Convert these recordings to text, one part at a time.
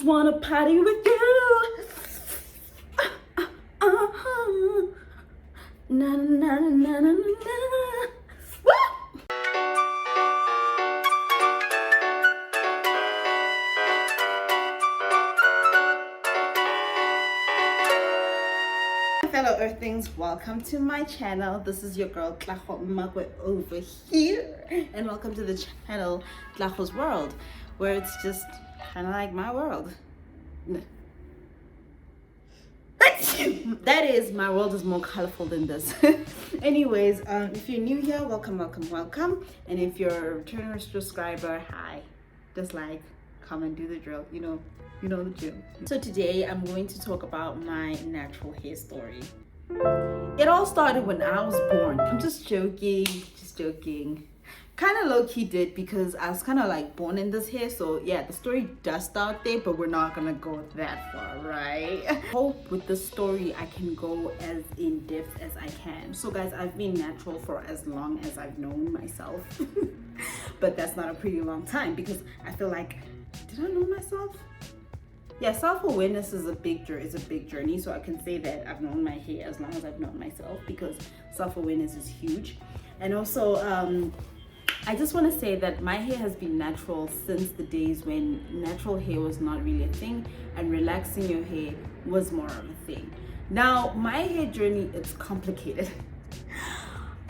wanna party with you. Na na na na na na. Woo! Fellow Earthlings, welcome to my channel. This is your girl Tlago over here, and welcome to the channel Tlago's World, where it's just kind of like my world. That is, my world is more colorful than this. Anyways, if you're new here, welcome. And if you're a returning subscriber, hi. Just like, comment, do the drill. You know the drill. So today I'm going to talk about my natural hair story. It all started when I was born. I'm just joking. Kind of low-key did, because I was kind of like born in this hair. So yeah, the story does start there, but we're not gonna go that far, right? I hope with the story I can go as in depth as I can. So guys, I've been natural for as long as I've known myself. But that's not a pretty long time, because I feel like, did I know myself? Yeah, self-awareness is a big journey. So I can say that I've known my hair as long as I've known myself, because self-awareness is huge. And also I just want to say that my hair has been natural since the days when natural hair was not really a thing and relaxing your hair was more of a thing. Now, my hair journey, it's complicated.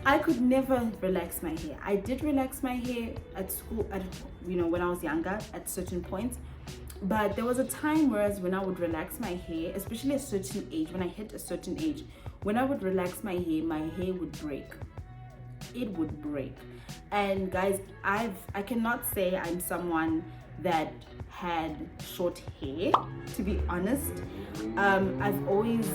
I could never relax my hair. I did relax my hair at school, when I was younger at certain points. But there was a time whereas when I would relax my hair, especially at a certain age, when I hit a certain age, when I would relax my hair would break. It would break. And guys, I cannot say I'm someone that had short hair, to be honest. I've always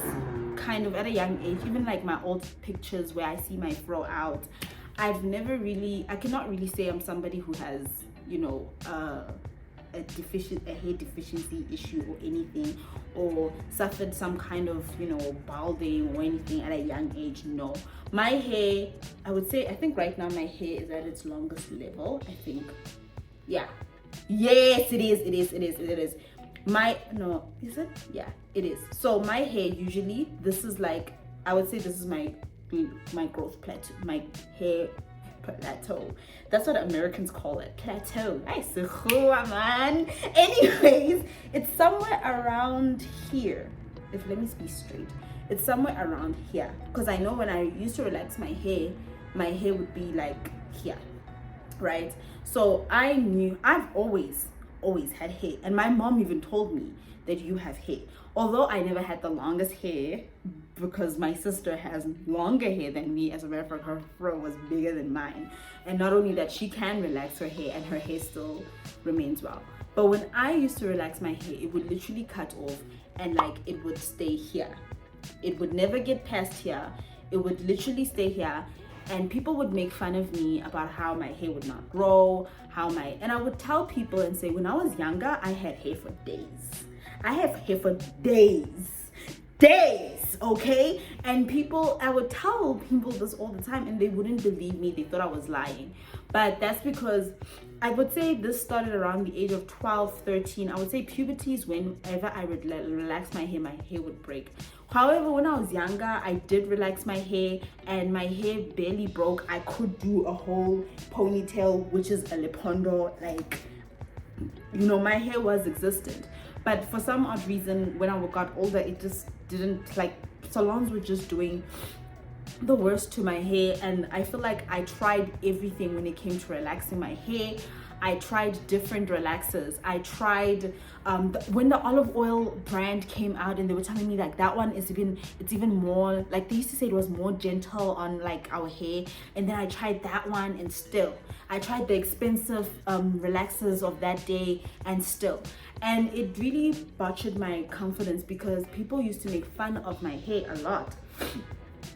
kind of at a young age, even like my old pictures where I see my fro out, I cannot really say I'm somebody who has, a hair deficiency issue or anything, or suffered some kind of balding or anything at a young age. No, my hair, I think right now my hair is at its longest level. I think, yeah, yes, it is. Is it? Yeah, it is. So my hair usually, this is like, I would say this is my growth plateau, my hair plateau. That's what Americans call it, plateau. Nice, man. Anyways, it's somewhere around here. Let me be straight. It's somewhere around here, because I know when I used to relax my hair would be like here, right? So I knew I've always had hair, and my mom even told me that you have hair. Although I never had the longest hair, because my sister has longer hair than me. As a matter of fact, her fro was bigger than mine. And not only that, she can relax her hair and her hair still remains well. But when I used to relax my hair, it would literally cut off and like it would stay here. It would never get past here. It would literally stay here. And people would make fun of me about how my hair would not grow, and I would tell people and say, when I was younger, I had hair for days. I have hair for days, okay? And I would tell people this all the time, and they wouldn't believe me. They thought I was lying. But that's because I would say this started around the age of 12, 13. I would say puberty is whenever I would relax my hair would break. However, when I was younger, I did relax my hair, and my hair barely broke. I could do a whole ponytail, which is a lepondo, like, my hair was existent. But for some odd reason, when I got older, it just didn't, like, salons were just doing the worst to my hair. And I feel like I tried everything when it came to relaxing my hair. I tried different relaxers. I tried when the olive oil brand came out, and they were telling me like that one it's even more, like they used to say it was more gentle on like our hair. And then I tried that one, and still I tried the expensive relaxers of that day, and it really butchered my confidence, because people used to make fun of my hair a lot.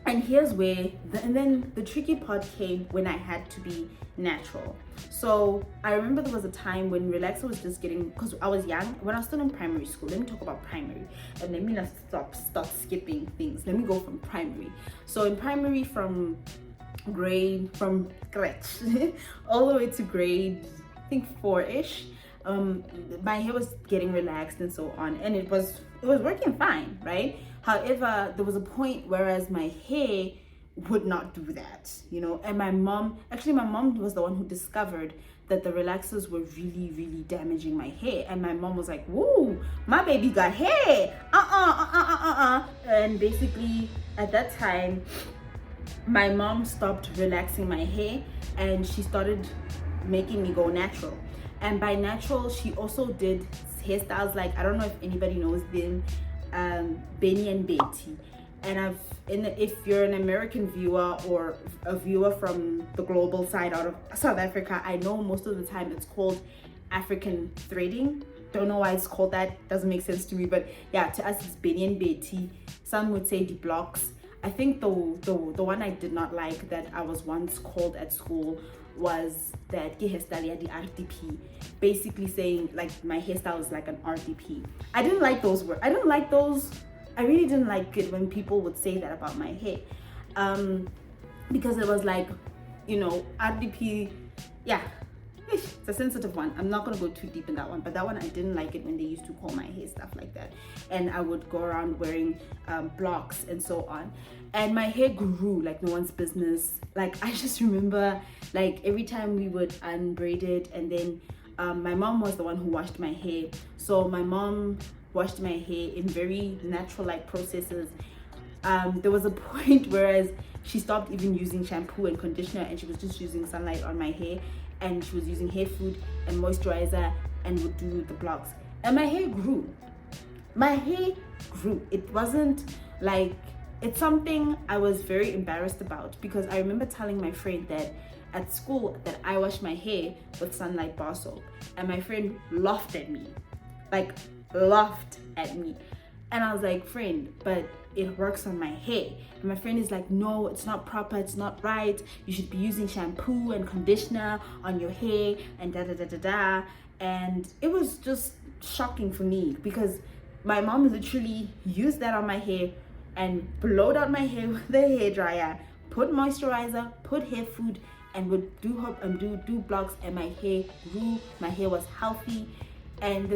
And here's where then the tricky part came when I had to be natural. So I remember there was a time when relaxer was just getting, because I was young, when I was still in primary school. Let me talk about primary, and let me not stop skipping things. Let me go from primary. So in primary, from scratch all the way to grade, I think 4-ish, my hair was getting relaxed and so on, and it was working fine, right? However, there was a point whereas my hair would not do that, you know. And my mom was the one who discovered that the relaxers were really, really damaging my hair. And my mom was like, whoa, my baby got hair. And basically at that time, my mom stopped relaxing my hair and she started making me go natural. And by natural, she also did hairstyles like, I don't know if anybody knows them, Benny and Betty. And if you're an American viewer or a viewer from the global side out of South Africa, I know most of the time it's called African threading. Don't know why it's called that, doesn't make sense to me, but yeah, to us it's Benny and Betty. Some would say the blocks. I think the one I did not like that I was once called at school was that ke hairstyle ya di RDP, basically saying like my hairstyle is like an RDP. I didn't like those words. I really didn't like it when people would say that about my hair, because it was like, you know, RDP, yeah, it's a sensitive one. I'm not gonna go too deep in that one, but that one I didn't like it when they used to call my hair stuff like that. And I would go around wearing blocks and so on, and my hair grew like no one's business. Like I just remember, like every time we would unbraid it, and then my mom was the one who washed my hair, so my mom washed my hair in very natural like processes. There was a point whereas she stopped even using shampoo and conditioner, and she was just using sunlight on my hair, and she was using hair food and moisturizer and would do the blocks, and my hair grew. It wasn't like, it's something I was very embarrassed about, because I remember telling my friend that at school that I wash my hair with sunlight bar soap, and my friend laughed at me, and I was like, friend, but it works on my hair. And my friend is like, no, it's not proper, it's not right, you should be using shampoo and conditioner on your hair and da da da da da. And it was just shocking for me, because my mom literally used that on my hair and blowed out my hair with the hair dryer, put moisturizer, put hair food, and would do blocks, and my hair grew, my hair was healthy. And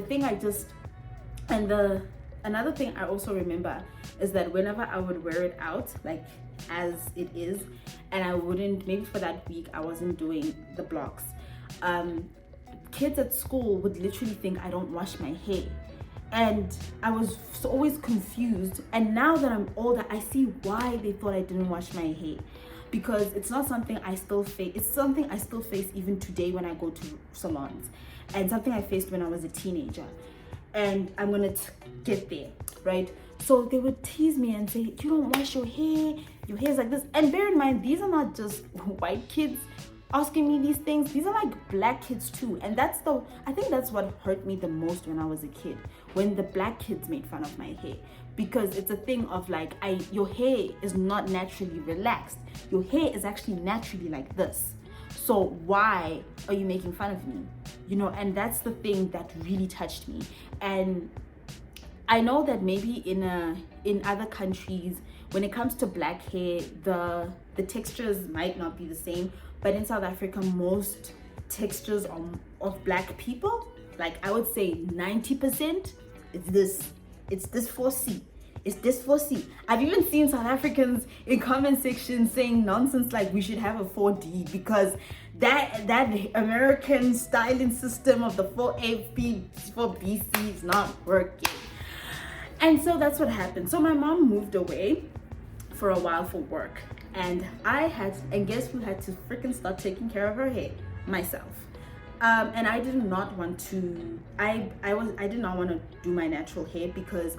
another thing I also remember is that whenever I would wear it out, like as it is, and I wouldn't, maybe for that week I wasn't doing the blocks, kids at school would literally think I don't wash my hair. And I was always confused. And now that I'm older, I see why they thought I didn't wash my hair, because it's not something I still face. It's something I still face even today when I go to salons, and something I faced when I was a teenager. And I'm gonna get there, right? So they would tease me and say, you don't wash your hair's like this. And bear in mind, these are not just white kids asking me these things, these are like black kids too. And I think that's what hurt me the most when I was a kid, when the black kids made fun of my hair. Because it's a thing of like, your hair is not naturally relaxed, your hair is actually naturally like this, so why are you making fun of me, you know? And that's the thing that really touched me. And I know that maybe in other countries, when it comes to black hair, the textures might not be the same, but in South Africa, most textures of black people, like I would say 90%, it's this 4C. It's this 4C. I've even seen South Africans in comment section saying nonsense like we should have a 4D, because that American styling system of the 4A, 4BC is not working. And so that's what happened. So my mom moved away for a while for work, and guess who had to freaking start taking care of her hair? Myself. And I did not want to do my natural hair, because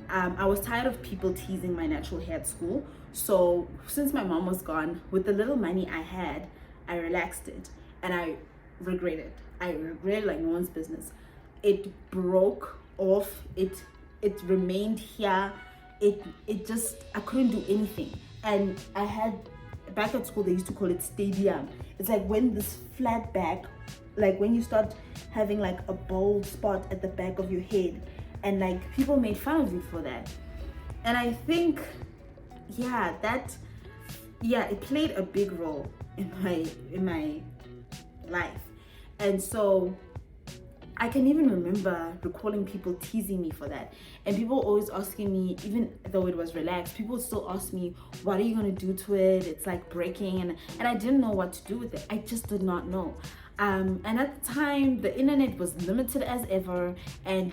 I was tired of people teasing my natural hair at school. So since my mom was gone, with the little money I had, I relaxed it, and I regret it. I regret it like no one's business. It broke off, it remained here, it just, I couldn't do anything. And I had, back at school they used to call it stadium. It's like when this flat back, like when you start having like a bald spot at the back of your head, and like people made fun of me for that. And I think it played a big role in my life. And so I can even remember recalling people teasing me for that, and people always asking me, even though it was relaxed, people would still ask me, what are you gonna do to it? It's like breaking, and I didn't know what to do with it. I just did not know. And at the time, the internet was limited as ever, and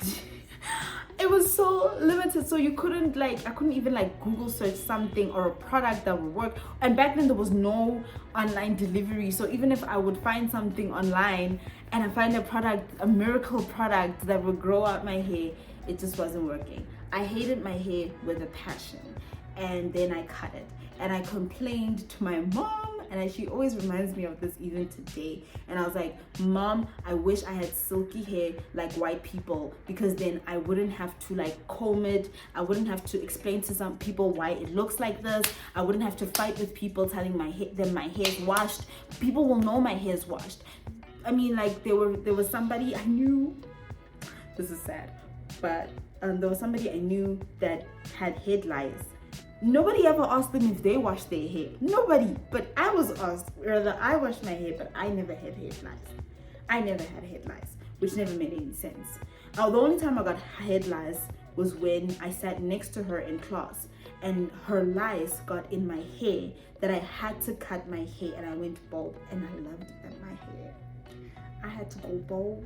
it was so limited, so you couldn't I couldn't even Google search something or a product that would work. And back then there was no online delivery, so even if I would find something online and I find a product, a miracle product that would grow out my hair, it just wasn't working. I hated my hair with a passion, and then I cut it, and I complained to my mom, and she always reminds me of this even today. And I was like, Mom, I wish I had silky hair like white people, because then I wouldn't have to comb it. I wouldn't have to explain to some people why it looks like this. I wouldn't have to fight with people telling them my hair's washed. People will know my hair's washed. I mean, there was somebody I knew, this is sad, but there was somebody I knew that had hair lice. Nobody ever asked them if they washed their hair. Nobody. But I was asked whether I washed my hair, but I never had hair lice. I never had hair lice, which never made any sense. The only time I got hair lice was when I sat next to her in class, and her lice got in my hair that I had to cut my hair, and I went bald, and I loved that my hair. I had to go bald.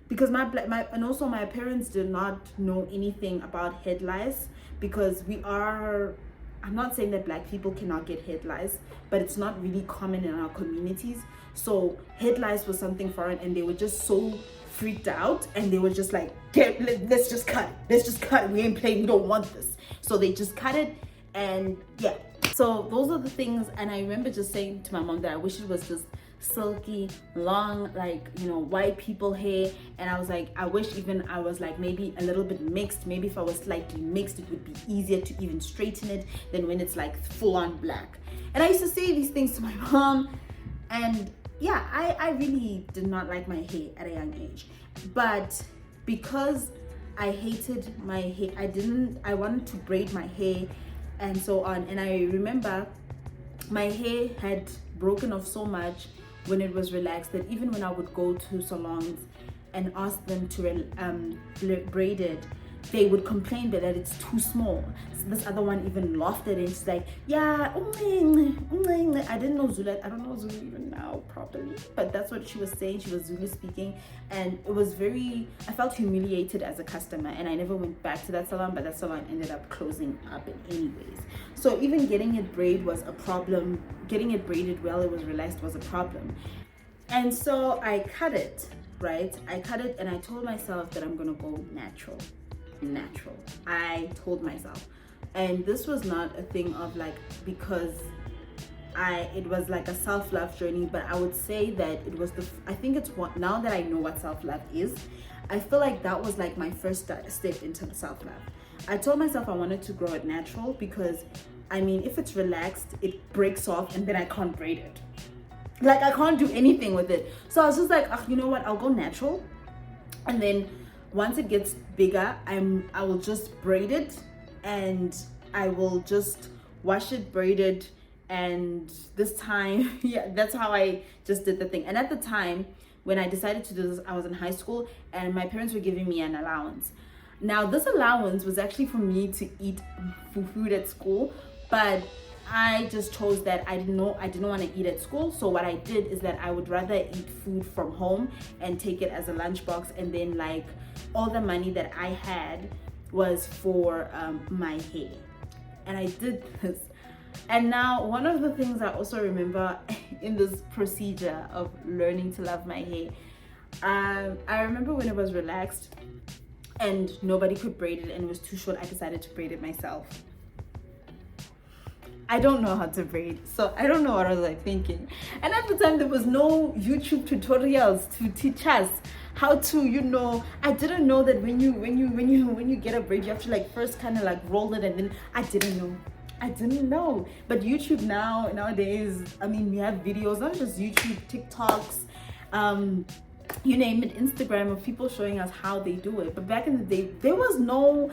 Because and also my parents did not know anything about head lice, because I'm not saying that black people cannot get head lice, but it's not really common in our communities. So head lice was something foreign, and they were just so freaked out, and they were just like, let's just cut it, we ain't playing, we don't want this. So they just cut it, and yeah. So those are the things. And I remember just saying to my mom that I wish it was just silky, long, white people hair. And I was like, I wish even I was maybe a little bit mixed. Maybe if I was slightly mixed, it would be easier to even straighten it than when it's full on black. And I used to say these things to my mom, and yeah, I really did not like my hair at a young age. But because I hated my hair, I wanted to braid my hair and so on. And I remember my hair had broken off so much when it was relaxed that even when I would go to salons and ask them to braid it, they would complain that it's too small. So this other one even laughed at it. It's like, yeah, I didn't know Zulu. I don't know Zulu even now properly, but that's what she was saying. She was Zulu speaking, and it was I felt humiliated as a customer, and I never went back to that salon, but that salon ended up closing up in anyways. So even getting it braided was a problem. Getting it braided while it was relaxed was a problem. And so I cut it, right? I cut it, and I told myself that I'm gonna go natural. I told myself. And this was not a thing of because it was a self-love journey, but I would say that it was now that I know what self-love is, I feel like that was my first step into self-love. I told myself I wanted to grow it natural, because if it's relaxed, it breaks off, and then I can't braid it. I can't do anything with it. So I was just like, you know what, I'll go natural, and then once it gets bigger, I will just braid it, and I will just wash it, braid it, and this time, yeah, that's how I just did the thing. And at the time when I decided to do this, I was in high school, and my parents were giving me an allowance. Now this allowance was actually for me to eat food at school, but I just chose that I didn't want to eat at school. So what I did is that I would rather eat food from home and take it as a lunchbox, and then all the money that I had was for my hair. And I did this. And now one of the things I also remember in this procedure of learning to love my hair, I remember when it was relaxed and nobody could braid it and it was too short, I decided to braid it myself. I don't know how to braid, so I don't know what I was thinking. And at the time there was no YouTube tutorials to teach us how to, I didn't know that when you get a braid, you have to first kind of roll it, and then I didn't know. But YouTube nowadays, we have videos, not just YouTube, TikToks, you name it, Instagram, of people showing us how they do it. But back in the day, there was no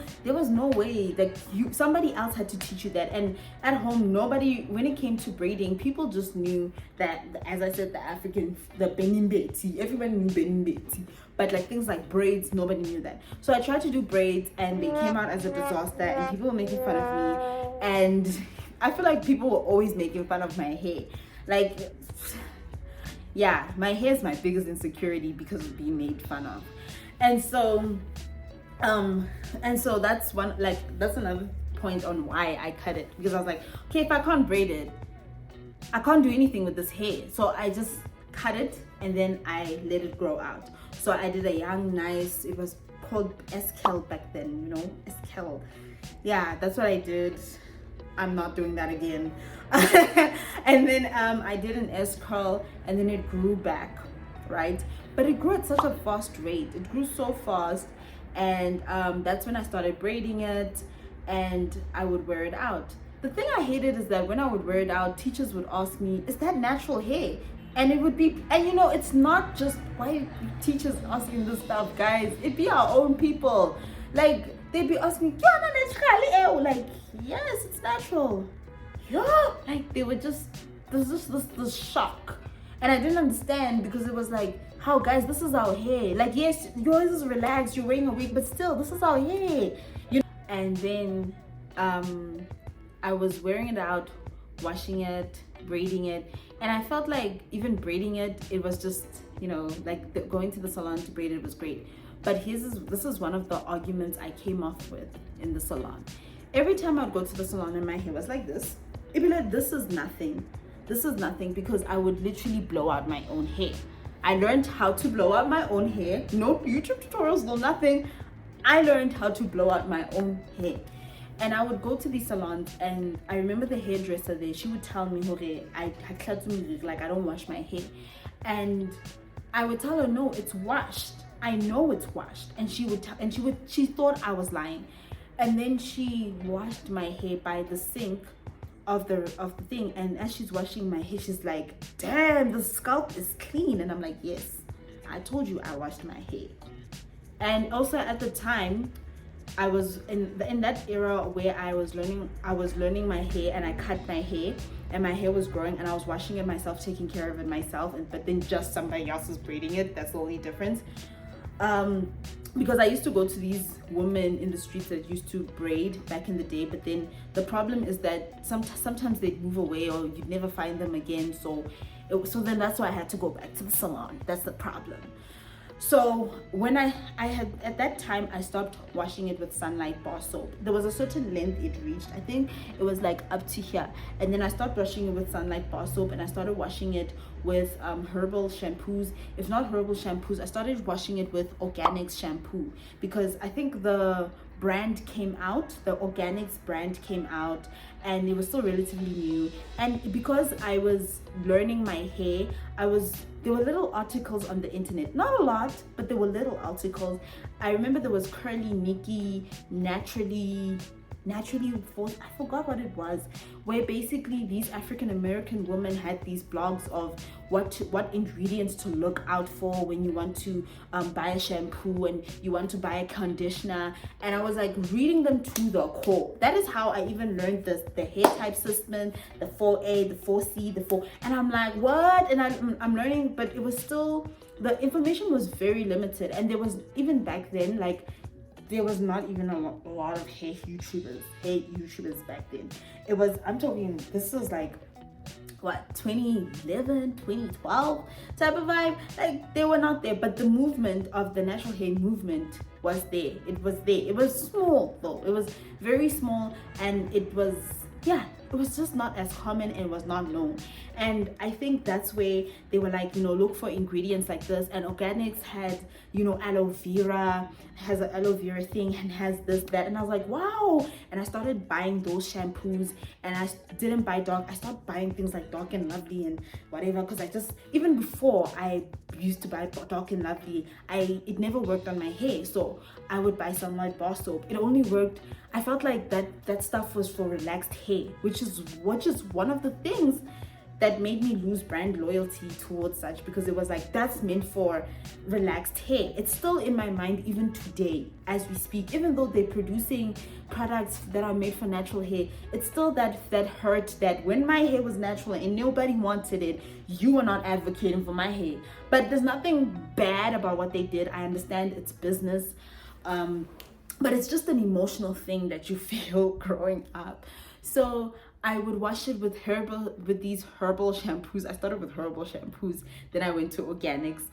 way that somebody else had to teach you that. And at home, nobody, when it came to braiding, people just knew that, as I said, the benimbeti, everybody knew benimbeti. But like things like braids, nobody knew that. So I tried to do braids and they came out as a disaster and people were making fun of me. And I feel like people were always making fun of my hair. Like, yeah, my hair is my biggest insecurity because of being made fun of. And so that's another point on why I cut it, because I was like, okay, if I can't braid it, I can't do anything with this hair. So I just cut it and then I let it grow out. So I did a young, nice, it was called S-curl back then, you know, S-curl. Yeah, that's what I did. I'm not doing that again. And then I did an S-curl and then it grew back, right? But it grew at such a fast rate. It grew so fast. And that's when I started braiding it and I would wear it out. The thing I hated is that when I would wear it out, teachers would ask me, is that natural hair? And it would be, and you know, it's not just why teachers asking this stuff, guys. It'd be our own people. Like, they'd be asking, like, yes, it's natural. Yeah, like they were just, there's just this shock. And I didn't understand because it was like, how, guys, this is our hair. Like, yes, yours is relaxed, you're wearing a wig, but still, this is our hair. You know? And then I was wearing it out, washing it, braiding it, and I felt like even braiding it, it was just, you know, like going to the salon to braid it was great. But this is one of the arguments I came off with in the salon. Every time I'd go to the salon and my hair was like this, it'd be like, this is nothing, because I would literally blow out my own hair. I learned how to blow out my own hair. No YouTube tutorials, no nothing. I learned how to blow out my own hair. And I would go to these salons, and I remember the hairdresser there, she would tell me, like, I don't wash my hair. And I would tell her, no, it's washed. I know it's washed. And she thought I was lying. And then she washed my hair by the sink of the thing. And as she's washing my hair, she's like, damn, the scalp is clean. And I'm like, yes, I told you I washed my hair. And also at the time, I was in that era where I was learning my hair, and I cut my hair and my hair was growing and I was washing it myself, taking care of it myself, but then just somebody else is braiding it. That's the only difference. Because I used to go to these women in the streets that used to braid back in the day, but then the problem is that sometimes they'd move away or you'd never find them again. So then that's why I had to go back to the salon. That's the problem. So when I had, at that time, I stopped washing it with Sunlight bar soap. There was a certain length it reached. I think it was like up to here. And then I stopped washing it with Sunlight bar soap and I started washing it with herbal shampoos. If not herbal shampoos, I started washing it with Organics shampoo, because I think the brand came out, the Organics brand came out, and it was still relatively new. And because I was learning my hair, there were little articles on the internet, not a lot, but there were little articles. I remember there was Curly Nikki, naturally forced, I forgot what it was, where basically these African American women had these blogs of what ingredients to look out for when you want to buy a shampoo and you want to buy a conditioner. And I was like reading them to the core. That is how I even learned the hair type system, the 4A, the 4C, the 4, and I'm like, what? And I'm learning, but it was still, the information was very limited. And there was, even back then, like, there was not even a lot of hair YouTubers back then. It was, I'm talking, this was like, what, 2011, 2012 type of vibe. Like, they were not there, but the movement of the natural hair movement was there. It was there. It was small though. It was very small, and it was, yeah, it was just not as common and it was not known. And I think that's where they were like, you know, look for ingredients like this. And Organics had, you know, aloe vera, has an aloe vera thing, and has this, that. And I was like, wow. And I started buying those shampoos, and I didn't buy Dark. I started buying things like Dark and Lovely and whatever, because I just, even before I used to buy Dark and Lovely, it never worked on my hair. So I would buy Sunlight bar soap. It only worked, I felt like that stuff was for relaxed hair, which is one of the things that made me lose brand loyalty towards such, because it was like, that's meant for relaxed hair. It's still in my mind even today as we speak, even though they're producing products that are made for natural hair. It's still that hurt that when my hair was natural and nobody wanted it, you were not advocating for my hair. But there's nothing bad about what they did. I understand it's business, but it's just an emotional thing that you feel growing up. So I would wash it with these herbal shampoos. I started with herbal shampoos, then I went to organics,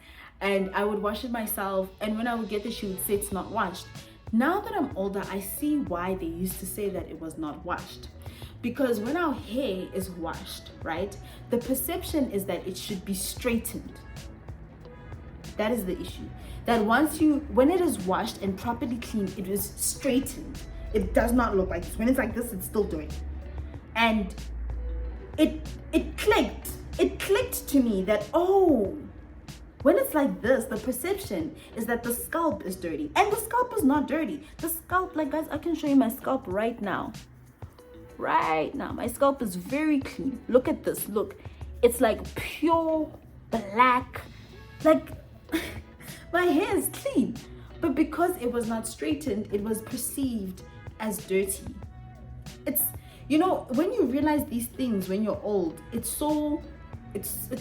and I would wash it myself. And when I would get this, she would say it's not washed. Now that I'm older, I see why they used to say that it was not washed. Because when our hair is washed, right, the perception is that it should be straightened. That is the issue. That when it is washed and properly cleaned, it is straightened. It does not look like this. When it's like this, it's still dirty. And it clicked. It clicked to me that, oh, when it's like this, the perception is that the scalp is dirty. And the scalp is not dirty. The scalp, like, guys, I can show you my scalp right now. Right now, my scalp is very clean. Look at this. Look, it's like pure black. Like, my hair is clean. But because it was not straightened, it was perceived as dirty. It's, you know, when you realize these things when you're old, it's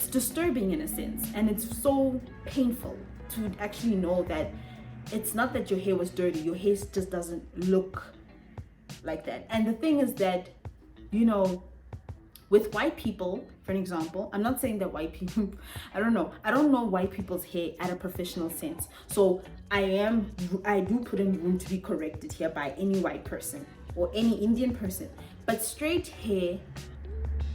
disturbing in a sense, and it's so painful to actually know that it's not that your hair was dirty, your hair just doesn't look like that. And the thing is that, you know, with white people, for an example, I'm not saying that white people, I don't know white people's hair at a professional sense. So I do put in room to be corrected here by any white person or any Indian person. But straight hair,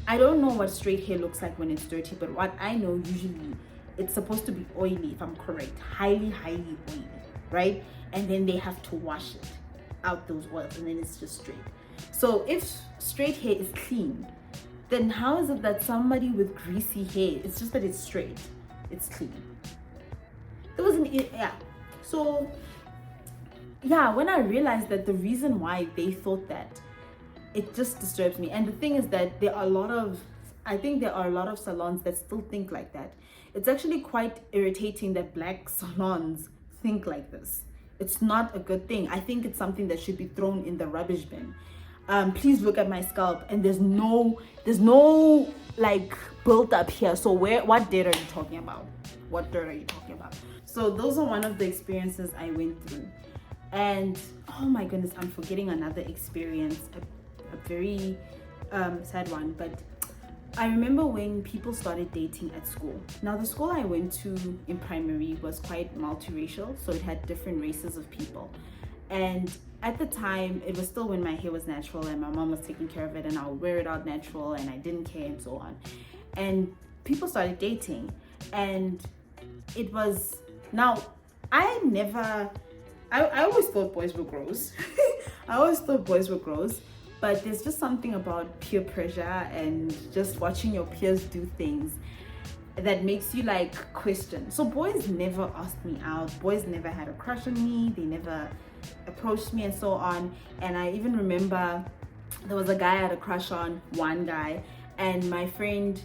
I don't know what straight hair looks like when it's dirty, but what I know, usually it's supposed to be oily, if I'm correct, highly oily, right? And then they have to wash it out, those oils, and then it's just straight. So if straight hair is clean, then how is it that somebody with greasy hair, it's just that it's straight, it's clean? There was so when I realized that the reason why they thought that, it just disturbs me. And the thing is that I think there are a lot of salons that still think like that. It's actually quite irritating that black salons think like this. It's not a good thing. I think it's something that should be thrown in the rubbish bin. Please look at my scalp, and there's no like built up here. So what dirt are you talking about? What dirt are you talking about? So those are one of the experiences I went through. And oh my goodness, I'm forgetting another experience, a very sad one. But I remember when people started dating at school. Now, the school I went to in primary was quite multiracial, so it had different races of people. And at the time, it was still when my hair was natural and my mom was taking care of it, and I would wear it out natural and I didn't care and so on. And people started dating, and it was, now, I always thought boys were gross. I always thought boys were gross. But there's just something about peer pressure and just watching your peers do things that makes you like question. So boys never asked me out. Boys never had a crush on me. They never approached me and so on. And I even remember there was a guy I had a crush on, one guy, and my friend,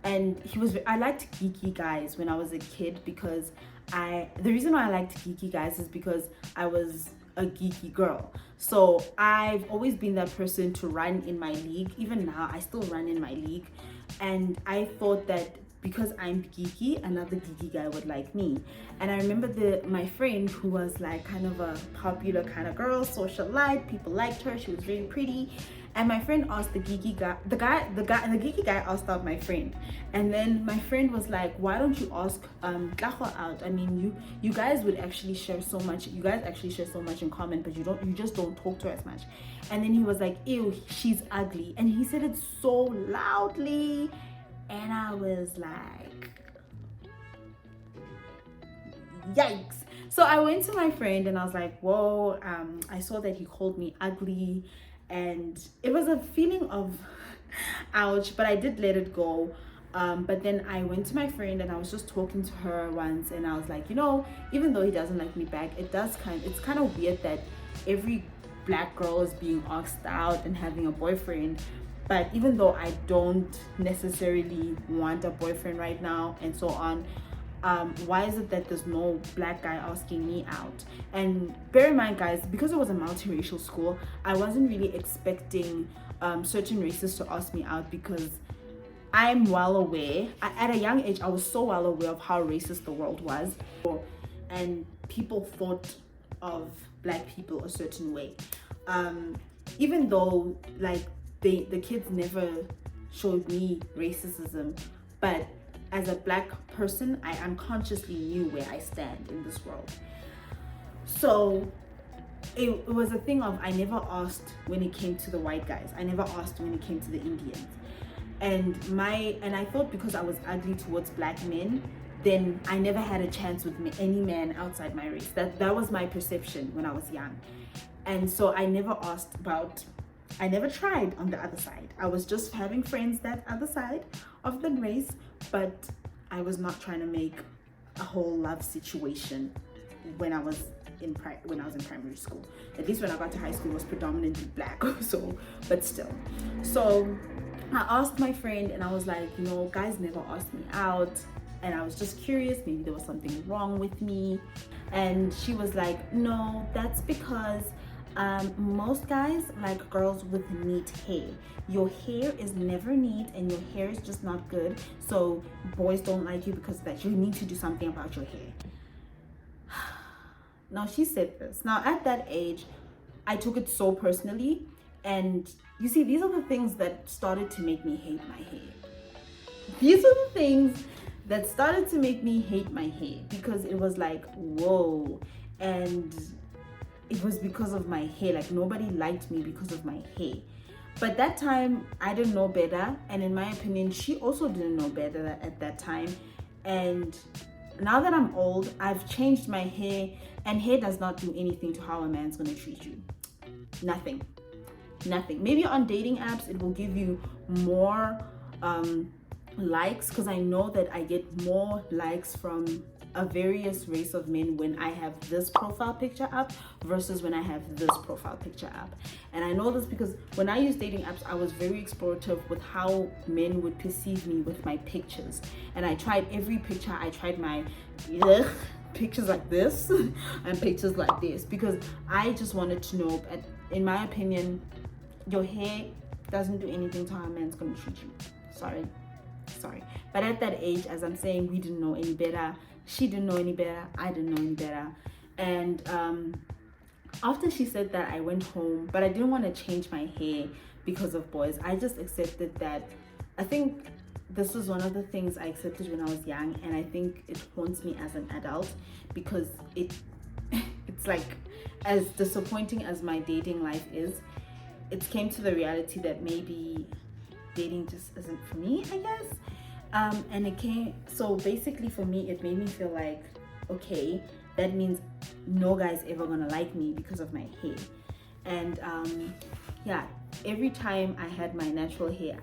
and I liked geeky guys when I was a kid, because the reason why I liked geeky guys is because I was a geeky girl. So I've always been that person to run in my league. Even now, I still run in my league. And I thought that because I'm geeky, another geeky guy would like me. And I remember my friend, who was like kind of a popular kind of girl, socialite, people liked her, she was very pretty. And my friend asked the geeky guy, the geeky guy asked out my friend. And then my friend was like, why don't you ask Tlago out? I mean, you guys would actually share so much. You guys actually share so much in common, but you just don't talk to her as much. And then he was like, ew, she's ugly. And he said it so loudly. And I was like, yikes. So I went to my friend and I was like, whoa, I saw that he called me ugly. And it was a feeling of ouch, but I did let it go. But then I went to my friend and I was just talking to her once, and I was like, you know, even though he doesn't like me back, it's kind of weird that every black girl is being asked out and having a boyfriend. But even though I don't necessarily want a boyfriend right now and so on, why is it that there's no black guy asking me out? And bear in mind, guys, because it was a multiracial school, I wasn't really expecting certain races to ask me out, because I'm well aware, at a young age, I was so well aware of how racist the world was, and people thought of black people a certain way. Even though like the kids never showed me racism, but as a black person, I unconsciously knew where I stand in this world. So it was a thing of, I never asked when it came to the white guys. I never asked when it came to the Indians. And I thought because I was ugly towards black men, then I never had a chance with any man outside my race. That was my perception when I was young. And so I never tried on the other side. I was just having friends that other side of the race, but I was not trying to make a whole love situation when I was in primary school. At least when I got to high school, it was predominantly black. But still. So I asked my friend, and I was like, guys never asked me out, and I was just curious, maybe there was something wrong with me. And she was like, no, that's because most guys like girls with neat hair. Your hair is never neat, and your hair is just not good, so boys don't like you because of that. You need to do something about your hair. Now, she said this. Now, at that age, I took it so personally, and you see, these are the things that started to make me hate my hair. These are the things that started to make me hate my hair, because it was like, whoa. And it was because of my hair. Like, nobody liked me because of my hair. But that time, I didn't know better. And in my opinion, she also didn't know better at that time. And now that I'm old, I've changed my hair. And hair does not do anything to how a man's going to treat you. Nothing. Maybe on dating apps, it will give you more likes, because I know that I get more likes from a various race of men when I have this profile picture up versus when I have this profile picture up. And I know this because when I use dating apps, I was very explorative with how men would perceive me with my pictures. And I tried every picture. I tried my pictures like this and pictures like this, because I just wanted to know, in my opinion, your hair doesn't do anything to how a man's going to treat you. Sorry. But at that age, as I'm saying, we didn't know any better. She didn't know any better. I didn't know any better. And after she said that, I went home, but I didn't want to change my hair because of boys. I just accepted that. I think this was one of the things I accepted when I was young, and I think it haunts me as an adult, because it's like, as disappointing as my dating life is, it came to the reality that maybe dating just isn't for me, I guess. And it came, so basically for me, it made me feel like, okay, that means no guy's ever gonna like me because of my hair. And yeah, every time I had my natural hair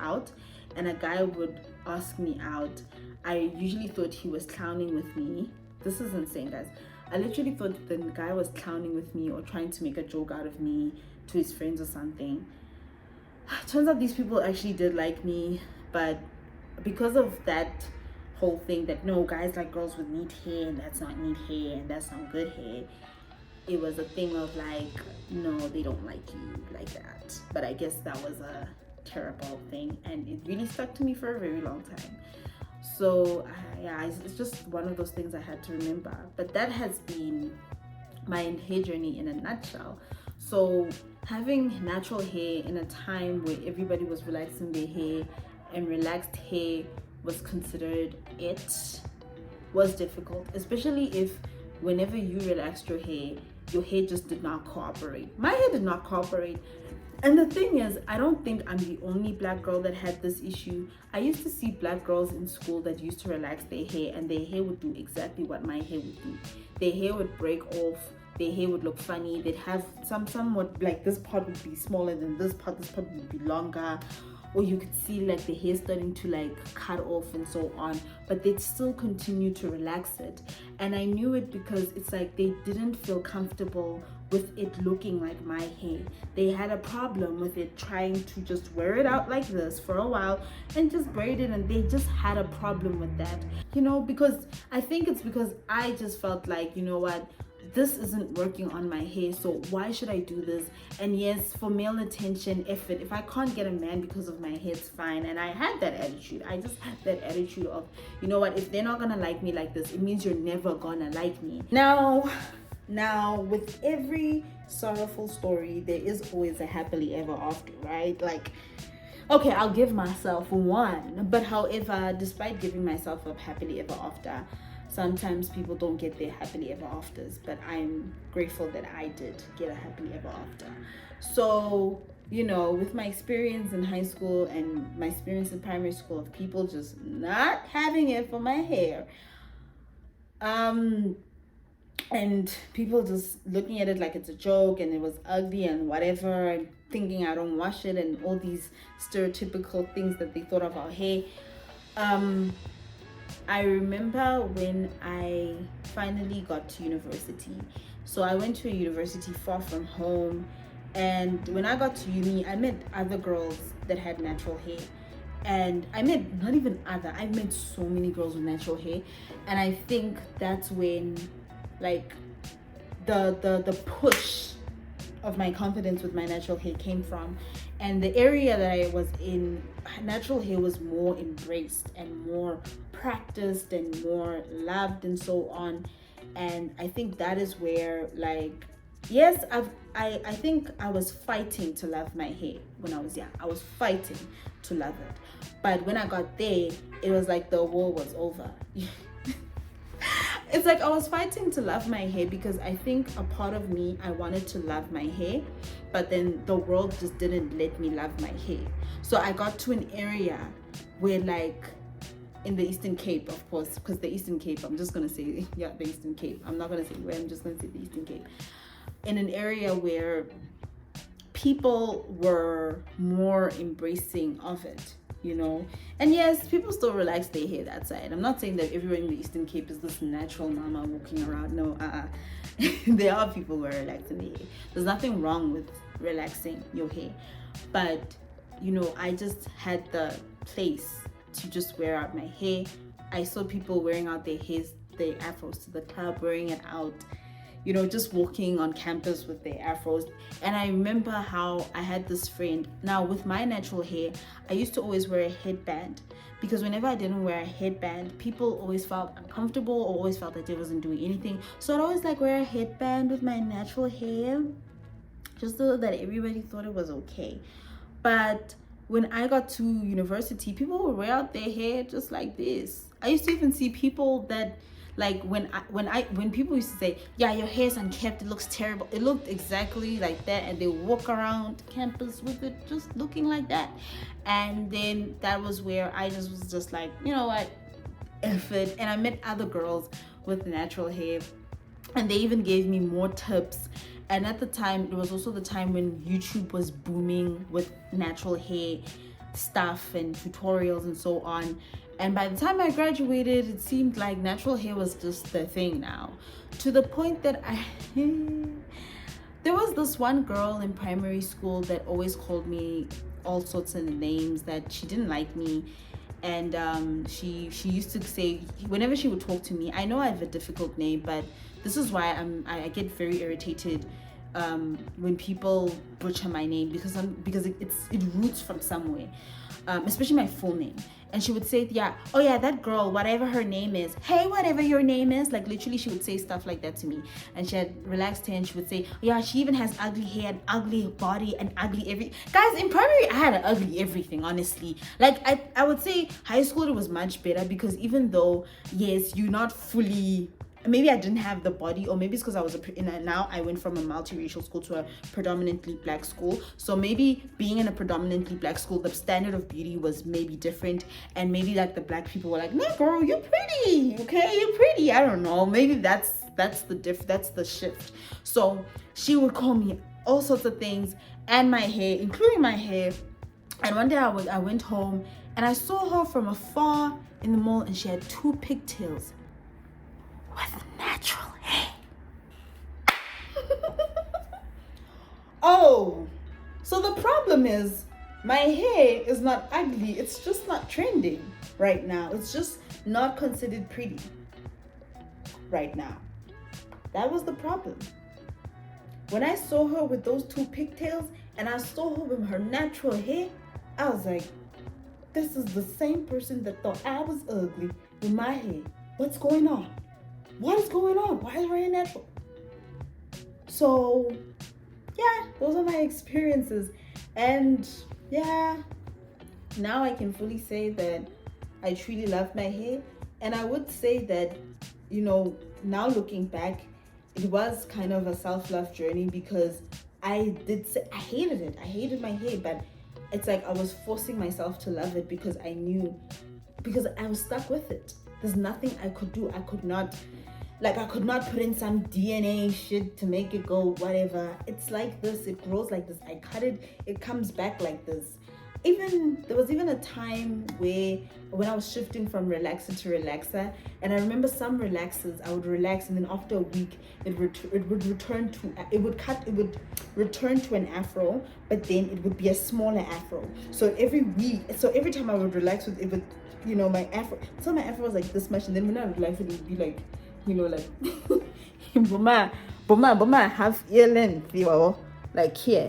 out and a guy would ask me out, I usually thought he was clowning with me. This is insane, guys. I literally thought the guy was clowning with me or trying to make a joke out of me to his friends or something. Turns out these people actually did like me, but because of that whole thing that no, guys like girls with neat hair, and that's not neat hair, and that's not good hair, it was a thing of like, no, they don't like you like that. But I guess that was a terrible thing, and it really stuck to me for a very long time. So yeah, it's just one of those things I had to remember. But that has been my hair journey in a nutshell. So having natural hair in a time where everybody was relaxing their hair, and relaxed hair was considered it, was difficult, especially if whenever you relaxed your hair just did not cooperate. My hair did not cooperate. And the thing is, I don't think I'm the only black girl that had this issue. I used to see black girls in school that used to relax their hair, and their hair would do exactly what my hair would do. Their hair would break off, their hair would look funny, they'd have somewhat like, this part would be smaller than this part would be longer. or you could see like the hair starting to like cut off and so on, but they'd still continue to relax it. And I knew it because it's like they didn't feel comfortable with it looking like my hair. They had a problem with it trying to just wear it out like this for a while and just braid it, and they just had a problem with that, you know, because I think it's because I just felt like, you know what, this isn't working on my hair, so why should I do this? And yes, for male attention, if I can't get a man because of my hair, it's fine. And I had that attitude. I just had that attitude of, you know what, if they're not gonna like me like this, it means you're never gonna like me. Now with every sorrowful story, there is always a happily ever after, right? Like, okay, I'll give myself one, but however, despite giving myself a happily ever after, sometimes people don't get their happily ever afters, but I'm grateful that I did get a happily ever after. So, you know, with my experience in high school and my experience in primary school of people just not having it for my hair, and people just looking at it like it's a joke and it was ugly and whatever, and thinking I don't wash it and all these stereotypical things that they thought of our hair. I remember when I finally got to university. So I went to a university far from home, and when I got to uni, I met other girls that had natural hair. And I met I met so many girls with natural hair. And I think that's when like the push of my confidence with my natural hair came from. And the area that I was in, natural hair was more embraced and more practiced and more loved and so on. And I think that is where, like, yes, I think I was fighting to love my hair when I was young. I was fighting to love it. But when I got there, it was like the war was over. It's like I was fighting to love my hair because I think a part of me, I wanted to love my hair, but then the world just didn't let me love my hair. So I got to an area where, like, in the Eastern Cape, of course, because the Eastern Cape, I'm just going to say, yeah, the Eastern Cape. I'm not going to say where, I'm just going to say the Eastern Cape. In an area where people were more embracing of it, you know. And yes, people still relax their hair that side. I'm not saying that everyone in the Eastern Cape is this natural mama walking around. No, there are people who are relaxing their hair. There's nothing wrong with relaxing your hair. But, you know, I just had the place to just wear out my hair. I saw people wearing out their hairs, their afros to the club, wearing it out, you know, just walking on campus with their afros. And I remember how I had this friend. Now, with my natural hair, I used to always wear a headband, because whenever I didn't wear a headband, people always felt uncomfortable or always felt that I wasn't doing anything. So I'd always like wear a headband with my natural hair, just so that everybody thought it was okay. But when I got to university, people would wear out their hair just like this. I used to even see people that, like, when people used to say, yeah, your hair's unkept, it looks terrible, it looked exactly like that, and they walk around campus with it just looking like that. And then that was where I just was just like, you know what, F it. And I met other girls with natural hair, and they even gave me more tips. And at the time, it was also the time when YouTube was booming with natural hair stuff and tutorials and so on. And by the time I graduated, it seemed like natural hair was just the thing now, to the point that there was this one girl in primary school that always called me all sorts of names, that she didn't like me. And she used to say, whenever she would talk to me, I know I have a difficult name, but this is why I get very irritated when people butcher my name, because it roots from somewhere, especially my full name. And she would say, yeah, oh yeah, that girl, whatever her name is, hey, whatever your name is, like literally she would say stuff like that to me. And she had relaxed hair, and she would say, yeah, she even has ugly hair and ugly body and ugly guys, in primary I had an ugly everything, honestly. Like I would say high school it was much better, because even though, yes, you're not fully, maybe I didn't have the body, or maybe it's because I was now I went from a multiracial school to a predominantly black school. So maybe being in a predominantly black school, the standard of beauty was maybe different, and maybe like the black people were like, no girl, you're pretty, okay, you're pretty. I don't know, maybe that's the shift. So she would call me all sorts of things, and my hair, including my hair. And one day I went home and I saw her from afar in the mall, and she had 2 pigtails with natural hair. Oh, so the problem is my hair is not ugly. It's just not trending right now. It's just not considered pretty right now. That was the problem. When I saw her with those 2 pigtails and I saw her with her natural hair, I was like, this is the same person that thought I was ugly with my hair. What's going on? What is going on? Why is her hair natural? So yeah, those are my experiences. And yeah, now I can fully say that I truly love my hair. And I would say that, you know, now looking back, it was kind of a self-love journey, because I did say I hated it. I hated my hair, but it's like I was forcing myself to love it because I knew, because I was stuck with it. There's nothing I could do. I could not put in some DNA shit to make it go whatever. It's like this, it grows like this. I cut it, it comes back like this. There was even a time when I was shifting from relaxer to relaxer, and I remember some relaxers I would relax, and then after a week it would return to an afro, but then it would be a smaller afro. So every time I would relax with it, would, you know, my afro was like this much, and then when I would relax it would be like, you know, like boma have ear length, you know, like here.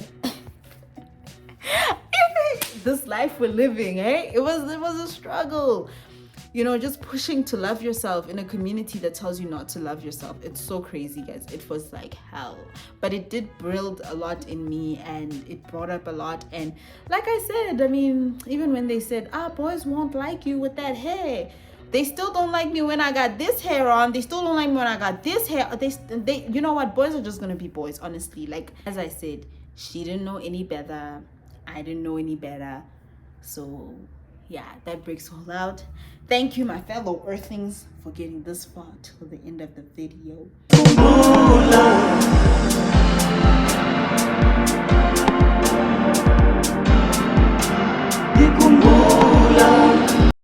This life we're living, eh? It was a struggle, you know, just pushing to love yourself in a community that tells you not to love yourself. It's so crazy, guys. It was like hell, but it did build a lot in me, and it brought up a lot. And like I said, I mean, even when they said, boys won't like you with that hair, they still don't like me when I got this hair on. They still don't like me when I got this hair. They you know what? Boys are just gonna be boys, honestly. Like, as I said, she didn't know any better. I didn't know any better. So yeah, that breaks all out. Thank you, my fellow Earthlings, for getting this far till the end of the video.